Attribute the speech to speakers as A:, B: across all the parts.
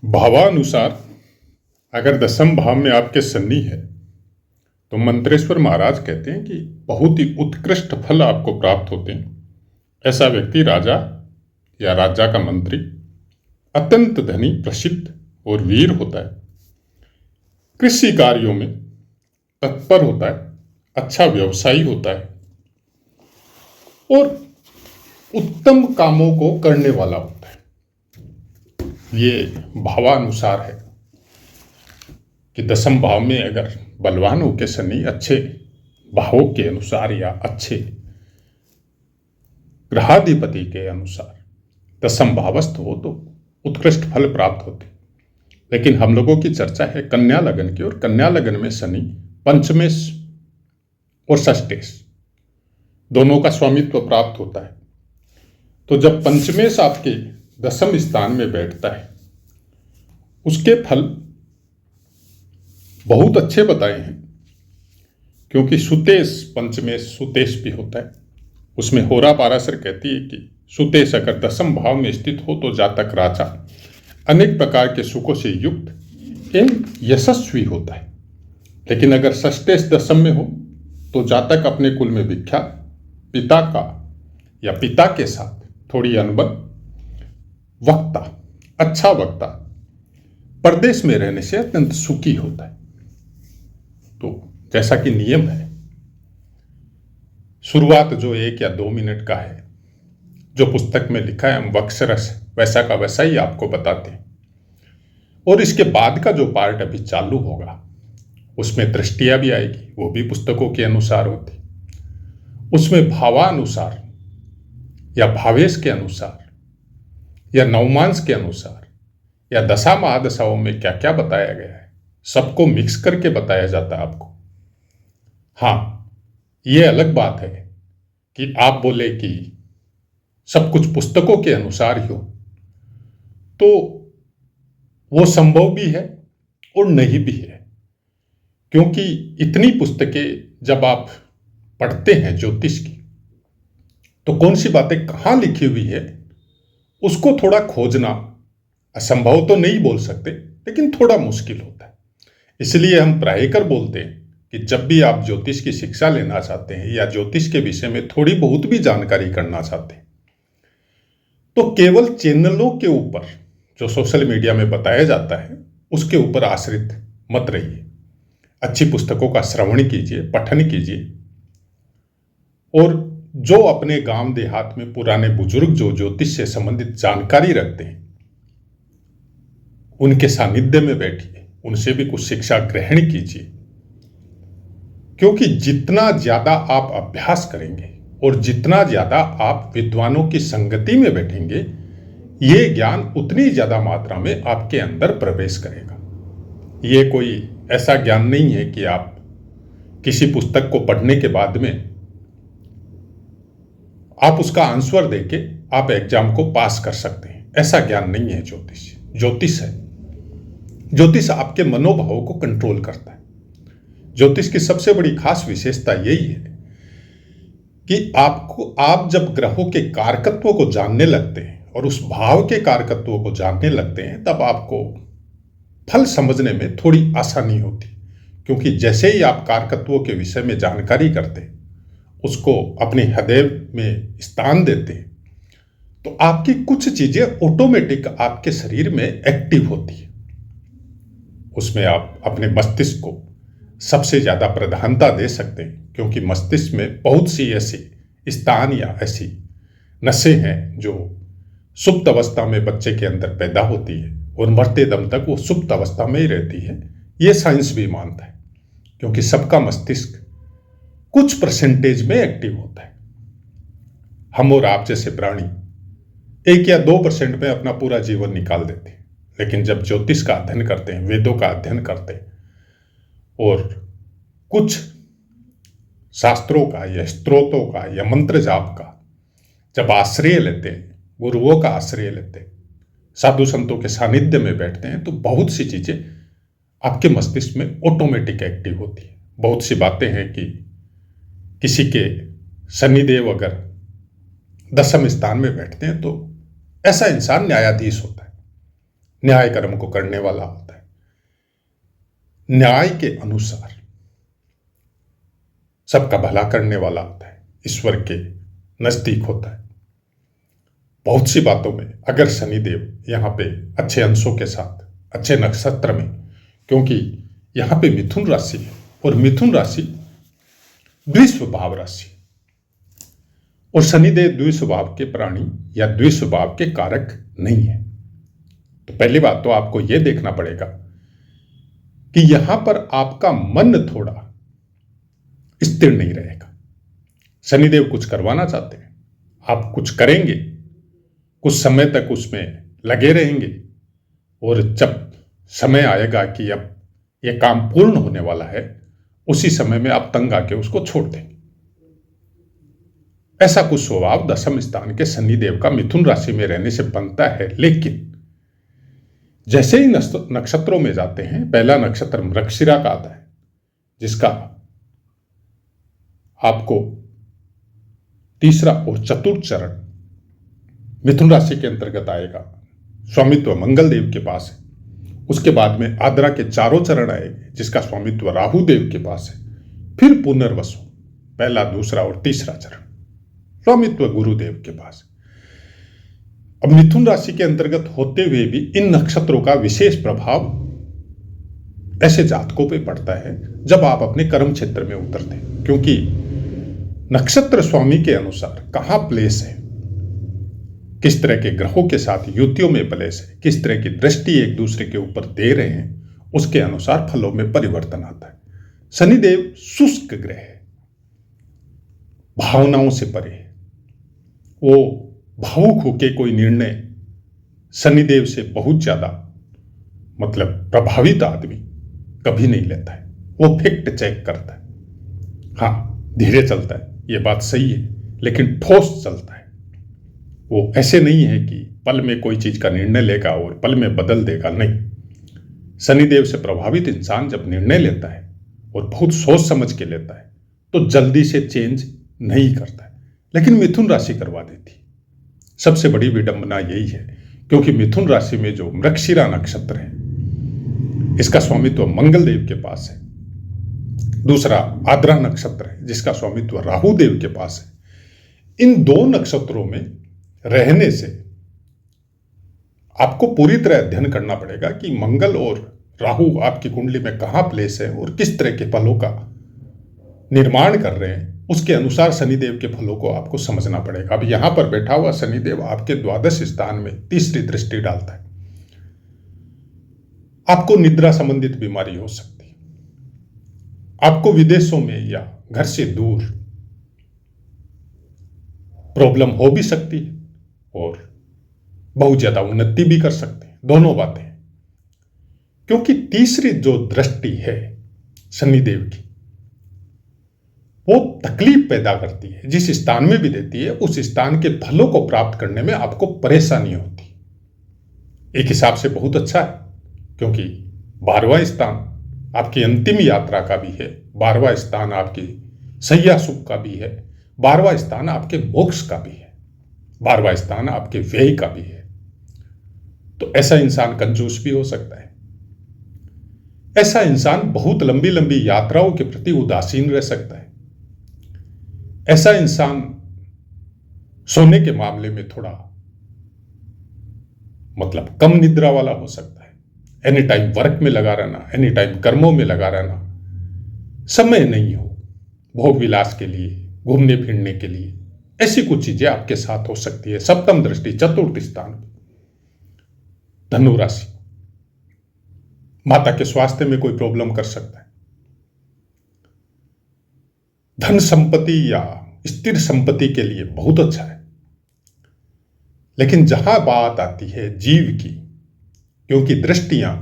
A: भावानुसार अगर दसम भाव में आपके शनि है तो मंत्रेश्वर महाराज कहते हैं कि बहुत ही उत्कृष्ट फल आपको प्राप्त होते हैं। ऐसा व्यक्ति राजा या राजा का मंत्री, अत्यंत धनी, प्रसिद्ध और वीर होता है। कृषि कार्यों में तत्पर होता है, अच्छा व्यवसायी होता है और उत्तम कामों को करने वाला होता है। ये भावानुसार है कि दसम भाव में अगर बलवान हो के शनि अच्छे भावों के अनुसार या अच्छे ग्रहाधिपति के अनुसार दसम भावस्थ हो तो उत्कृष्ट फल प्राप्त होते। लेकिन हम लोगों की चर्चा है कन्या लगन की, और कन्या लगन में शनि पंचमेश और षष्ठेश दोनों का स्वामित्व प्राप्त होता है। तो जब पंचमेश आपके दसम स्थान में बैठता है, उसके फल बहुत अच्छे बताए हैं, क्योंकि सुतेश पंचमेश सुतेश भी होता है। उसमें होरा पाराशर कहती है कि सुतेश अगर दसम भाव में स्थित हो तो जातक राजा अनेक प्रकार के सुखों से युक्त एवं यशस्वी होता है। लेकिन अगर षष्ठेश दसम में हो तो जातक अपने कुल में विख्यात पिता का या पिता के साथ थोड़ी अनबन, वक्ता, अच्छा वक्ता, परदेश में रहने से अत्यंत सुखी होता है। तो जैसा कि नियम है, शुरुआत जो 1 या 2 मिनट का है, जो पुस्तक में लिखा है हम वक्षरस वैसा का वैसा ही आपको बताते हैं। और इसके बाद का जो पार्ट अभी चालू होगा उसमें दृष्टियां भी आएगी, वो भी पुस्तकों के अनुसार होती। उसमें भावानुसार या भावेश के अनुसार या नवमांश के अनुसार या दशा महादशाओं में क्या क्या बताया गया है, सबको मिक्स करके बताया जाता है आपको। हाँ, ये अलग बात है कि आप बोले कि सब कुछ पुस्तकों के अनुसार ही हो, तो वो संभव भी है और नहीं भी है। क्योंकि इतनी पुस्तकें जब आप पढ़ते हैं ज्योतिष की, तो कौन सी बातें कहाँ लिखी हुई है उसको थोड़ा खोजना असंभव तो नहीं बोल सकते, लेकिन थोड़ा मुश्किल होता है। इसलिए हम प्रायकर बोलते हैं कि जब भी आप ज्योतिष की शिक्षा लेना चाहते हैं या ज्योतिष के विषय में थोड़ी बहुत भी जानकारी करना चाहते हैं, तो केवल चैनलों के ऊपर जो सोशल मीडिया में बताया जाता है उसके ऊपर आश्रित मत रहिए। अच्छी पुस्तकों का श्रवण कीजिए, पठन कीजिए, और जो अपने गांव देहात में पुराने बुजुर्ग जो ज्योतिष से संबंधित जानकारी रखते हैं उनके सानिध्य में बैठिए, उनसे भी कुछ शिक्षा ग्रहण कीजिए। क्योंकि जितना ज्यादा आप अभ्यास करेंगे और जितना ज्यादा आप विद्वानों की संगति में बैठेंगे, ये ज्ञान उतनी ज्यादा मात्रा में आपके अंदर प्रवेश करेगा। ये कोई ऐसा ज्ञान नहीं है कि आप किसी पुस्तक को पढ़ने के बाद में आप उसका आंसर देके आप एग्जाम को पास कर सकते हैं। ऐसा ज्ञान नहीं है ज्योतिष। ज्योतिष है, ज्योतिष आपके मनोभावों को कंट्रोल करता है। ज्योतिष की सबसे बड़ी खास विशेषता यही है कि आप जब ग्रहों के कारकत्वों को जानने लगते हैं और उस भाव के कारकत्वों को जानने लगते हैं, तब आपको फल समझने में थोड़ी आसानी होती। क्योंकि जैसे ही आप कारकत्वों के विषय में जानकारी करते हैं, उसको अपने हृदय में स्थान देते हैं, तो आपकी कुछ चीजें ऑटोमेटिक आपके शरीर में एक्टिव होती है। उसमें आप अपने मस्तिष्क को सबसे ज्यादा प्रधानता दे सकते हैं, क्योंकि मस्तिष्क में बहुत सी ऐसी स्थान या ऐसी नसें हैं जो सुप्त अवस्था में बच्चे के अंदर पैदा होती है और मरते दम तक वो सुप्त अवस्था में ही रहती है। ये साइंस भी मानता है, क्योंकि सबका मस्तिष्क कुछ परसेंटेज में एक्टिव होता है। हम और आप जैसे प्राणी 1 या 2% में अपना पूरा जीवन निकाल देते हैं। लेकिन जब ज्योतिष का अध्ययन करते हैं, वेदों का अध्ययन करते हैं और कुछ शास्त्रों का या स्त्रोतों का या मंत्र जाप का जब आश्रय लेते हैं, गुरुओं का आश्रय लेते हैं, साधु संतों के सानिध्य में बैठते हैं, तो बहुत सी चीजें आपके मस्तिष्क में ऑटोमेटिक एक्टिव होती है। बहुत सी बातें हैं कि किसी के शनिदेव अगर दसम स्थान में बैठते हैं तो ऐसा इंसान न्यायाधीश होता है। न्याय कर्म को करने वाला होता है, न्याय के अनुसार सबका भला करने वाला होता है, ईश्वर के नजदीक होता है। बहुत सी बातों में अगर शनिदेव यहाँ पे अच्छे अंशों के साथ, अच्छे नक्षत्र में, क्योंकि यहाँ पे मिथुन राशि है और मिथुन राशि द्विस्वभाव राशि, और शनिदेव द्विस्वभाव के प्राणी या द्विस्वभाव के कारक नहीं है। तो पहली बात तो आपको यह देखना पड़ेगा कि यहां पर आपका मन थोड़ा स्थिर नहीं रहेगा। शनिदेव कुछ करवाना चाहते हैं, आप कुछ करेंगे, कुछ समय तक उसमें लगे रहेंगे, और जब समय आएगा कि अब यह काम पूर्ण होने वाला है, उसी समय में आप तंग आके उसको छोड़ देंगे। ऐसा कुछ स्वभाव दशम स्थान के शनिदेव का मिथुन राशि में रहने से बनता है। लेकिन जैसे ही नक्षत्रों में जाते हैं, पहला नक्षत्र मृगशिरा का आता है, जिसका आपको तीसरा और चतुर्थ चरण मिथुन राशि के अंतर्गत आएगा, स्वामित्व मंगल देव के पास है। उसके बाद में आद्रा के चारों चरण आएंगे, जिसका स्वामित्व राहु देव के पास है। फिर पुनर्वसु, पहला, दूसरा और तीसरा चरण स्वामित्व गुरुदेव के पास। अब मिथुन राशि के अंतर्गत होते हुए भी इन नक्षत्रों का विशेष प्रभाव ऐसे जातकों पे पड़ता है जब आप अपने कर्म क्षेत्र में उतरते हैं, क्योंकि नक्षत्र स्वामी के अनुसार कहां प्लेस है, किस तरह के ग्रहों के साथ युतियों में प्लेस है, किस तरह की दृष्टि एक दूसरे के ऊपर दे रहे हैं, उसके अनुसार फलों में परिवर्तन आता है। शनिदेव शुष्क ग्रह है, भावनाओं से परे है। वो भावुक होकर कोई निर्णय शनिदेव से बहुत ज्यादा प्रभावित आदमी कभी नहीं लेता है। वो फैक्ट चेक करता है, हाँ धीरे चलता है, ये बात सही है, लेकिन ठोस चलता है। वो ऐसे नहीं है कि पल में कोई चीज का निर्णय लेगा और पल में बदल देगा, नहीं। शनिदेव से प्रभावित इंसान जब निर्णय लेता है और बहुत सोच समझ के लेता है तो जल्दी से चेंज नहीं करता है, लेकिन मिथुन राशि करवा देती है। सबसे बड़ी विडंबना यही है, क्योंकि मिथुन राशि में जो मृगशिरा नक्षत्र है, इसका स्वामित्व मंगल देव के पास है। दूसरा आद्रा नक्षत्र है, जिसका स्वामित्व राहु देव के पास है। इन दो नक्षत्रों में रहने से आपको पूरी तरह अध्ययन करना पड़ेगा कि मंगल और राहु आपकी कुंडली में कहां प्लेस है और किस तरह के फलों का निर्माण कर रहे हैं। उसके अनुसार शनिदेव के फलों को आपको समझना पड़ेगा। अब यहां पर बैठा हुआ शनिदेव आपके द्वादश स्थान में तीसरी दृष्टि डालता है। आपको निद्रा संबंधित बीमारी हो सकती है, आपको विदेशों में या घर से दूर प्रॉब्लम हो भी सकती है और बहुत ज्यादा उन्नति भी कर सकते हैं, दोनों बातें। क्योंकि तीसरी जो दृष्टि है शनिदेव की, वो तकलीफ पैदा करती है। जिस स्थान में भी देती है, उस स्थान के फलों को प्राप्त करने में आपको परेशानी होती है। एक हिसाब से बहुत अच्छा है, क्योंकि 12वां स्थान आपकी अंतिम यात्रा का भी है, 12वां स्थान आपकी सैया सुख का भी है, 12वां स्थान आपके मोक्ष का भी है, 12वां स्थान आपके व्यय का भी है। तो ऐसा इंसान कंजूस भी हो सकता है। ऐसा इंसान बहुत लंबी लंबी यात्राओं के प्रति उदासीन रह सकता है। ऐसा इंसान सोने के मामले में थोड़ा कम निद्रा वाला हो सकता है। एनी टाइम वर्क में लगा रहना, एनी टाइम कर्मों में लगा रहना, समय नहीं हो भोग विलास के लिए, घूमने फिरने के लिए, ऐसी कुछ चीजें आपके साथ हो सकती है। सप्तम दृष्टि चतुर्थ स्थान, धनु राशि, माता के स्वास्थ्य में कोई प्रॉब्लम कर सकता है। धन संपत्ति या स्थिर संपत्ति के लिए बहुत अच्छा है। लेकिन जहां बात आती है जीव की, क्योंकि दृष्टियां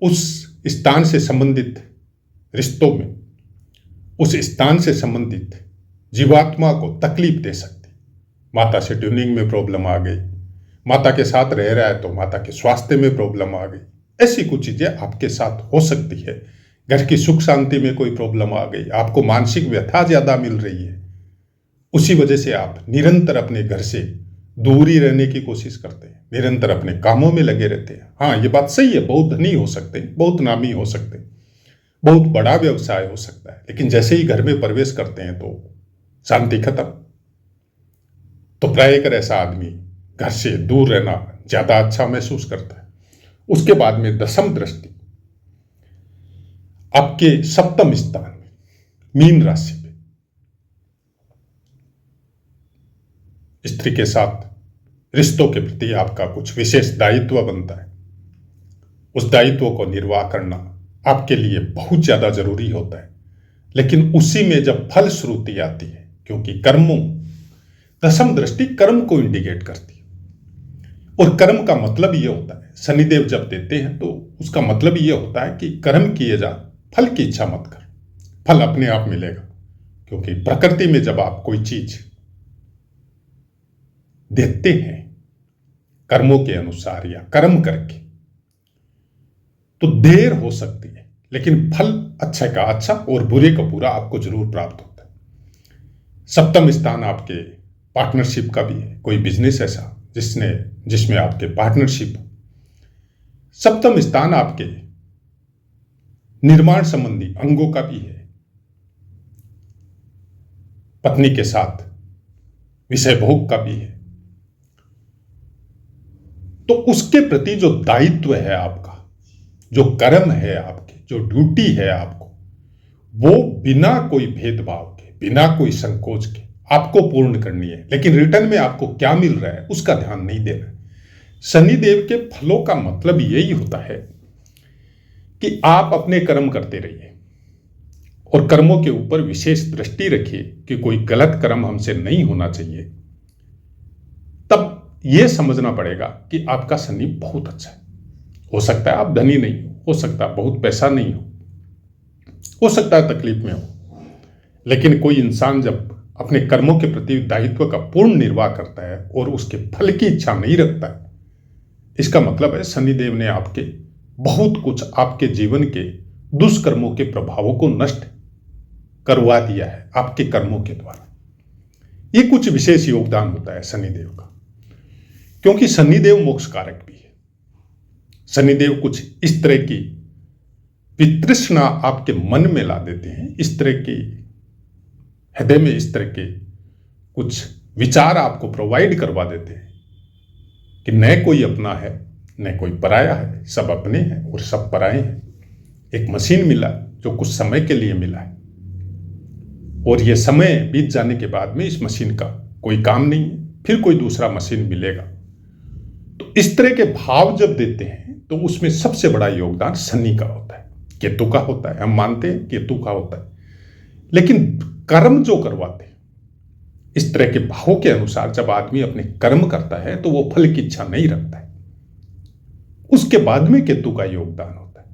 A: उस स्थान से संबंधित रिश्तों में, उस स्थान से संबंधित जीवात्मा को तकलीफ दे सकती। माता से ट्यूनिंग में प्रॉब्लम आ गई, माता के साथ रह रहा है तो माता के स्वास्थ्य में प्रॉब्लम आ गई, ऐसी कुछ चीजें आपके साथ हो सकती है। घर की सुख शांति में कोई प्रॉब्लम आ गई, आपको मानसिक व्यथा ज्यादा मिल रही है, उसी वजह से आप निरंतर अपने घर से दूर ही रहने की कोशिश करते हैं, निरंतर अपने कामों में लगे रहते हैं। हाँ, ये बात सही है, बहुत धनी हो सकते हैं, बहुत नामी हो सकते हैं, बहुत बड़ा व्यवसाय हो सकता है, लेकिन जैसे ही घर में प्रवेश करते हैं तो शांति खत्म। तो प्राय कर ऐसा आदमी घर से दूर रहना ज्यादा अच्छा महसूस करता है। उसके बाद में दशम दृष्टि आपके सप्तम स्थान में मीन राशि पे, स्त्री के साथ रिश्तों के प्रति आपका कुछ विशेष दायित्व बनता है। उस दायित्व को निर्वाह करना आपके लिए बहुत ज्यादा जरूरी होता है, लेकिन उसी में जब फलश्रुति आती है, क्योंकि कर्मों, दशम दृष्टि कर्म को इंडिकेट करती है, और कर्म का मतलब यह होता है, शनिदेव जब देते हैं तो उसका मतलब यह होता है कि कर्म किए जा, फल की इच्छा मत कर, फल अपने आप मिलेगा। क्योंकि प्रकृति में जब आप कोई चीज देते हैं कर्मों के अनुसार या कर्म करके, तो देर हो सकती है, लेकिन फल अच्छे का अच्छा और बुरे का बुरा आपको जरूर प्राप्त होता है। सप्तम स्थान आपके पार्टनरशिप का भी है, कोई बिजनेस ऐसा जिसमें आपके पार्टनरशिप हो। सप्तम स्थान आपके निर्माण संबंधी अंगों का भी है, पत्नी के साथ विषय भोग का भी है। तो उसके प्रति जो दायित्व है आपका, जो कर्म है आपके, जो ड्यूटी है आपको, वो बिना कोई भेदभाव के, बिना कोई संकोच के आपको पूर्ण करनी है। लेकिन रिटर्न में आपको क्या मिल रहा है उसका ध्यान नहीं देना है। शनिदेव के फलों का मतलब यही होता है कि आप अपने कर्म करते रहिए और कर्मों के ऊपर विशेष दृष्टि रखिए कि कोई गलत कर्म हमसे नहीं होना चाहिए। तब यह समझना पड़ेगा कि आपका शनि बहुत अच्छा है। हो सकता है आप धनी नहीं हो सकता है बहुत पैसा नहीं हो सकता है तकलीफ में हो, लेकिन कोई इंसान जब अपने कर्मों के प्रति दायित्व का पूर्ण निर्वाह करता है और उसके फल की इच्छा नहीं रखता है, इसका मतलब है शनिदेव ने आपके बहुत कुछ आपके जीवन के दुष्कर्मों के प्रभावों को नष्ट करवा दिया है आपके कर्मों के द्वारा। ये कुछ विशेष योगदान होता है शनिदेव का, क्योंकि शनिदेव मोक्ष कारक भी है। शनिदेव कुछ इस तरह की वितृष्णा आपके मन में ला देते हैं, इस तरह की हृदय में इस तरह के कुछ विचार आपको प्रोवाइड करवा देते हैं कि न कोई अपना है न कोई पराया है, सब अपने हैं और सब पराए हैं। एक मशीन मिला जो कुछ समय के लिए मिला है, और यह समय बीत जाने के बाद में इस मशीन का कोई काम नहीं है, फिर कोई दूसरा मशीन मिलेगा। तो इस तरह के भाव जब देते हैं तो उसमें सबसे बड़ा योगदान शनि का होता है, केतु का होता है। हम मानते हैं केतु का होता है, लेकिन कर्म जो करवाते हैं इस तरह के भावों के अनुसार जब आदमी अपने कर्म करता है तो वो फल की इच्छा नहीं रखता है, उसके बाद में केतु का योगदान होता है।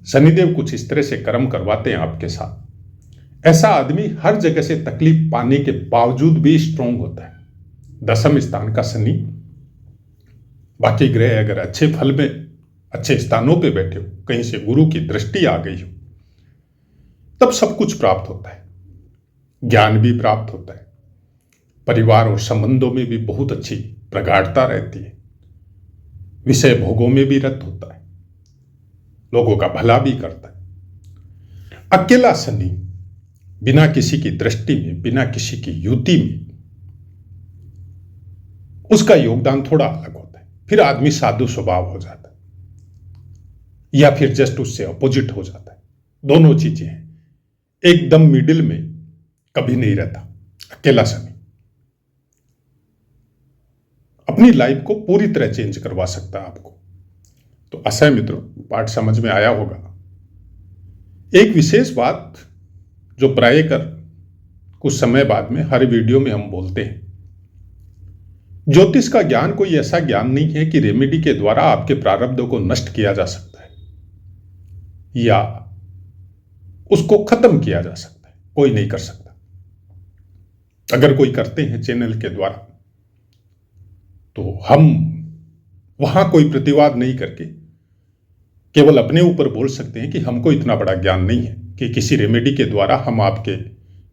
A: शनिदेव कुछ इस तरह से कर्म करवाते हैं आपके साथ। ऐसा आदमी हर जगह से तकलीफ पाने के बावजूद भी स्ट्रांग होता है। दशम स्थान का शनि, बाकी ग्रह अगर अच्छे फल में अच्छे स्थानों पे बैठे हो, कहीं से गुरु की दृष्टि आ गई हो, तब सब कुछ प्राप्त होता है। ज्ञान भी प्राप्त होता है, परिवार और संबंधों में भी बहुत अच्छी प्रगाढ़ता रहती है, विषय भोगों में भी रत होता है, लोगों का भला भी करता है। अकेला शनि बिना किसी की दृष्टि में, बिना किसी की युति में, उसका योगदान थोड़ा अलग होता है। फिर आदमी साधु स्वभाव हो जाता है या फिर जस्ट उससे अपोजिट हो जाता है। दोनों चीजें हैं, एकदम मिडिल में कभी नहीं रहता अकेला शनि। अपनी लाइफ को पूरी तरह चेंज करवा सकता है आपको। तो आशा है मित्रों पाठ समझ में आया होगा। एक विशेष बात जो प्राय कर कुछ समय बाद में हर वीडियो में हम बोलते हैं, ज्योतिष का ज्ञान कोई ऐसा ज्ञान नहीं है कि रेमेडी के द्वारा आपके प्रारब्धों को नष्ट किया जा सकता है या उसको खत्म किया जा सकता है। कोई नहीं कर सकता। अगर कोई करते हैं चैनल के द्वारा तो हम वहां कोई प्रतिवाद नहीं करके केवल अपने ऊपर बोल सकते हैं कि हमको इतना बड़ा ज्ञान नहीं है कि किसी रेमेडी के द्वारा हम आपके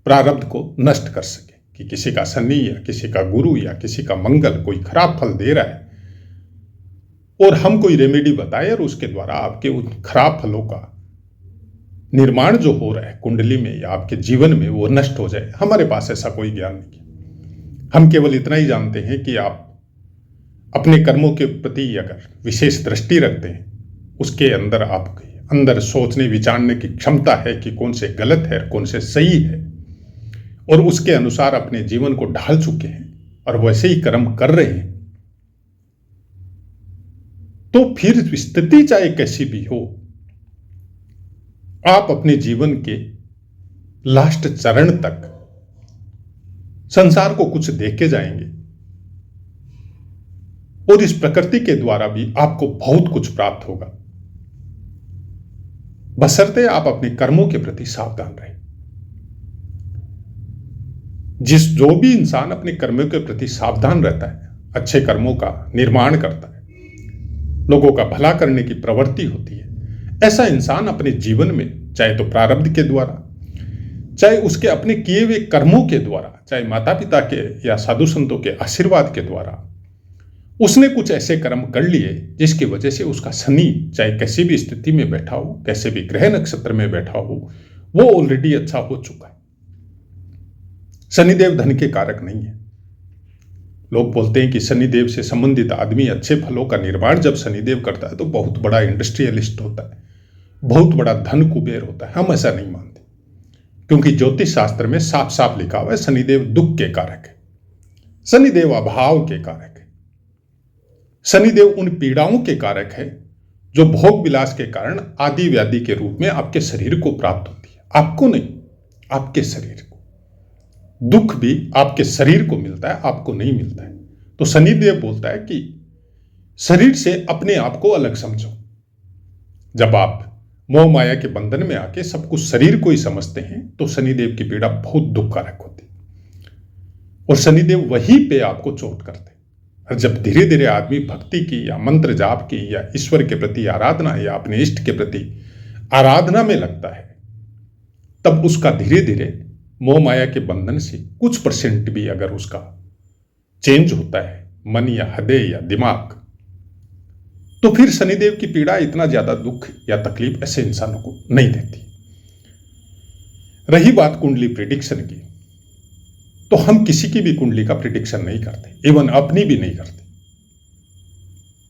A: प्रारब्ध को नष्ट कर सके, कि किसी का शनि या किसी का गुरु या किसी का मंगल कोई खराब फल दे रहा है और हम कोई रेमेडी बताए और उसके द्वारा आपके उन खराब फलों का निर्माण जो हो रहा है कुंडली में या आपके जीवन में वो नष्ट हो जाए, हमारे पास ऐसा कोई ज्ञान नहीं है। हम केवल इतना ही जानते हैं कि आप अपने कर्मों के प्रति अगर विशेष दृष्टि रखते हैं, उसके अंदर आपके अंदर सोचने विचारने की क्षमता है कि कौन से गलत है कौन से सही है, और उसके अनुसार अपने जीवन को ढाल चुके हैं और वैसे ही कर्म कर रहे हैं, तो फिर स्थिति चाहे कैसी भी हो, आप अपने जीवन के लास्ट चरण तक संसार को कुछ दे के जाएंगे और इस प्रकृति के द्वारा भी आपको बहुत कुछ प्राप्त होगा, बशर्ते आप अपने कर्मों के प्रति सावधान रहें। जो भी इंसान अपने कर्मों के प्रति सावधान रहता है, अच्छे कर्मों का निर्माण करता है, लोगों का भला करने की प्रवृत्ति होती है, ऐसा इंसान अपने जीवन में चाहे तो प्रारब्ध के द्वारा, चाहे उसके अपने किए हुए कर्मों के द्वारा, चाहे माता पिता के या साधु संतों के आशीर्वाद के द्वारा, उसने कुछ ऐसे कर्म कर लिए जिसकी वजह से उसका शनि चाहे कैसी भी स्थिति में बैठा हो, कैसे भी ग्रह नक्षत्र में बैठा हो, वो ऑलरेडी अच्छा हो चुका है। शनिदेव धन के कारक नहीं है। लोग बोलते हैं कि शनिदेव से संबंधित आदमी अच्छे फलों का निर्माण जब शनिदेव करता है तो बहुत बड़ा इंडस्ट्रियलिस्ट होता है, बहुत बड़ा धन कुबेर होता है। हम ऐसा नहीं मानते, क्योंकि ज्योतिष शास्त्र में साफ साफ लिखा हुआ है शनिदेव दुख के कारक है, शनिदेव अभाव के कारक है, शनिदेव उन पीड़ाओं के कारक है जो भोग विलास के कारण आदि व्याधि के रूप में आपके शरीर को प्राप्त होती है। आपको नहीं, आपके शरीर को। दुख भी आपके शरीर को मिलता है, आपको नहीं मिलता है। तो शनिदेव बोलता है कि शरीर से अपने आप को अलग समझो। जब आप मोह माया के बंधन में आके सब कुछ शरीर को ही समझते हैं तो शनिदेव की पीड़ा बहुत दुखकारक होती है और शनिदेव वहीं पे आपको चोट करते हैं। और जब धीरे धीरे आदमी भक्ति की या मंत्र जाप की या ईश्वर के प्रति आराधना या अपने इष्ट के प्रति आराधना में लगता है, तब उसका धीरे धीरे मोह माया के बंधन से कुछ परसेंट भी अगर उसका चेंज होता है, मन या हृदय या दिमाग, तो फिर शनिदेव की पीड़ा इतना ज्यादा दुख या तकलीफ ऐसे इंसानों को नहीं देती। रही बात कुंडली प्रिडिक्शन की, तो हम किसी की भी कुंडली का प्रिडिक्शन नहीं करते, इवन अपनी भी नहीं करते।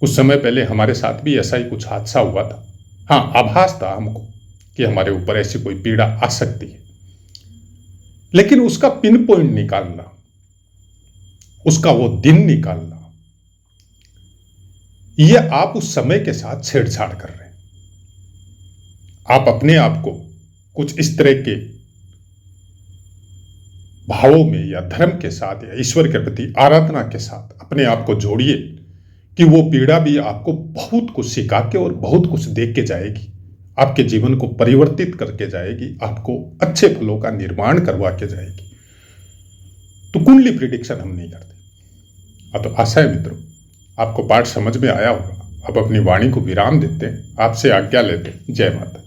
A: कुछ समय पहले हमारे साथ भी ऐसा ही कुछ हादसा हुआ था। हाँ, आभास था हमको कि हमारे ऊपर ऐसी कोई पीड़ा आ सकती है, लेकिन उसका पिन पॉइंट निकालना, उसका वो दिन निकालना, ये आप उस समय के साथ छेड़छाड़ कर रहे हैं। आप अपने आप को कुछ इस तरह के भावों में या धर्म के साथ या ईश्वर के प्रति आराधना के साथ अपने आप को जोड़िए कि वो पीड़ा भी आपको बहुत कुछ सिखा के और बहुत कुछ दे के जाएगी, आपके जीवन को परिवर्तित करके जाएगी, आपको अच्छे फलों का निर्माण करवा के जाएगी। तो कुंडली प्रिडिक्शन हम नहीं करते। तो आशा है मित्रों आपको पाठ समझ में आया होगा। अब अपनी वाणी को विराम देते हैं, आपसे आज्ञा लेते हैं। जय माता।